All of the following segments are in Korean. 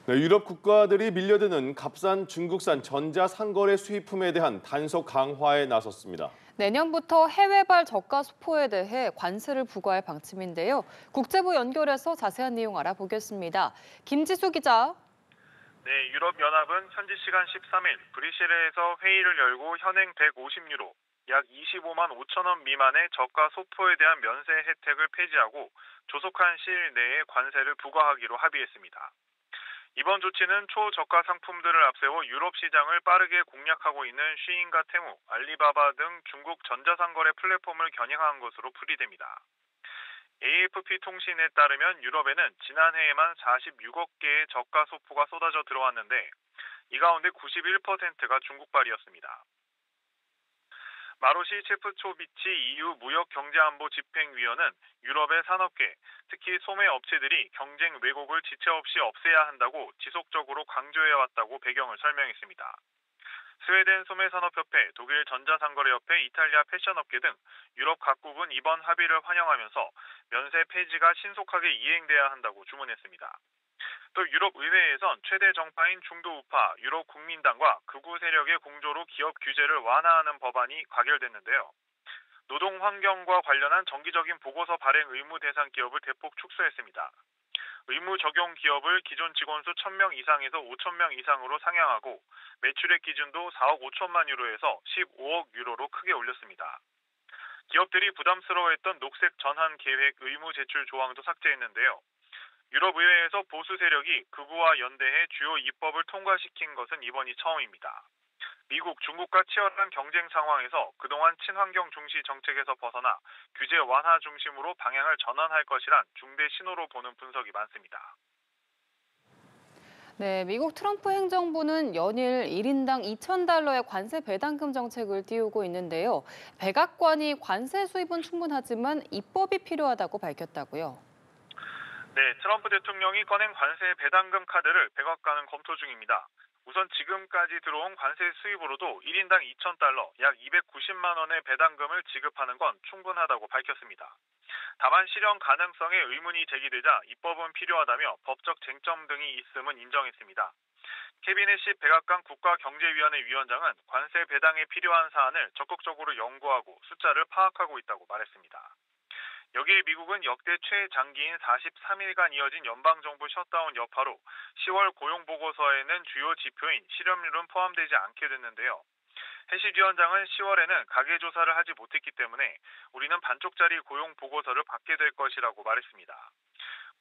네, 유럽 국가들이 밀려드는 값싼 중국산 전자상거래 수입품에 대한 단속 강화에 나섰습니다. 내년부터 해외발 저가 수포에 대해 관세를 부과할 방침인데요. 국제부 연결해서 자세한 내용 알아보겠습니다. 김지수 기자. 네, 유럽연합은 현지 시간 13일 브뤼셀에서 회의를 열고 현행 150유로, 약 25만 5천 원 미만의 저가 소포에 대한 면세 혜택을 폐지하고 조속한 시일 내에 관세를 부과하기로 합의했습니다. 이번 조치는 초저가 상품들을 앞세워 유럽 시장을 빠르게 공략하고 있는 쉬인과 테무, 알리바바 등 중국 전자상거래 플랫폼을 겨냥한 것으로 풀이됩니다. AFP 통신에 따르면 유럽에는 지난해에만 46억 개의 저가 소포가 쏟아져 들어왔는데 이 가운데 91%가 중국발이었습니다. 마로시 체프초비치 EU 무역경제안보집행위원은 유럽의 산업계, 특히 소매 업체들이 경쟁 왜곡을 지체 없이 없애야 한다고 지속적으로 강조해왔다고 배경을 설명했습니다. 스웨덴 소매산업협회, 독일 전자상거래협회, 이탈리아 패션업계 등 유럽 각국은 이번 합의를 환영하면서 면세 폐지가 신속하게 이행돼야 한다고 주문했습니다. 또 유럽 의회에선 최대 정파인 중도 우파 유럽 국민당과 극우 세력의 공조로 기업 규제를 완화하는 법안이 가결됐는데요. 노동 환경과 관련한 정기적인 보고서 발행 의무 대상 기업을 대폭 축소했습니다. 의무 적용 기업을 기존 직원 수 1,000명 이상에서 5,000명 이상으로 상향하고 매출액 기준도 4억 5천만 유로에서 15억 유로로 크게 올렸습니다. 기업들이 부담스러워했던 녹색 전환 계획 의무 제출 조항도 삭제했는데요. 유럽의회에서 보수 세력이 극우와 연대해 주요 입법을 통과시킨 것은 이번이 처음입니다. 미국, 중국과 치열한 경쟁 상황에서 그동안 친환경 중시 정책에서 벗어나 규제 완화 중심으로 방향을 전환할 것이란 중대 신호로 보는 분석이 많습니다. 네, 미국 트럼프 행정부는 연일 1인당 2,000달러의 관세 배당금 정책을 띄우고 있는데요. 백악관이 관세 수입은 충분하지만 입법이 필요하다고 밝혔다고요. 네, 트럼프 대통령이 꺼낸 관세 배당금 카드를 백악관은 검토 중입니다. 우선 지금까지 들어온 관세 수입으로도 1인당 2,000달러, 약 290만 원의 배당금을 지급하는 건 충분하다고 밝혔습니다. 다만 실현 가능성에 의문이 제기되자 입법은 필요하다며 법적 쟁점 등이 있음은 인정했습니다. 케비넷 시 백악관 국가경제위원회 위원장은 관세 배당에 필요한 사안을 적극적으로 연구하고 숫자를 파악하고 있다고 말했습니다. 여기에 미국은 역대 최장기인 43일간 이어진 연방정부 셧다운 여파로 10월 고용보고서에는 주요 지표인 실업률은 포함되지 않게 됐는데요. 해시 위원장은 10월에는 가계조사를 하지 못했기 때문에 우리는 반쪽짜리 고용보고서를 받게 될 것이라고 말했습니다.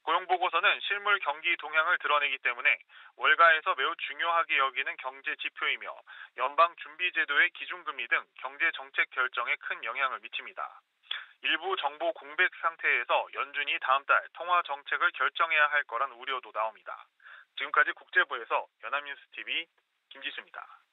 고용보고서는 실물 경기 동향을 드러내기 때문에 월가에서 매우 중요하게 여기는 경제 지표이며 연방준비제도의 기준금리 등 경제정책 결정에 큰 영향을 미칩니다. 일부 정보 공백 상태에서 연준이 다음 달 통화 정책을 결정해야 할 거란 우려도 나옵니다. 지금까지 국제부에서 연합뉴스TV 김지수입니다.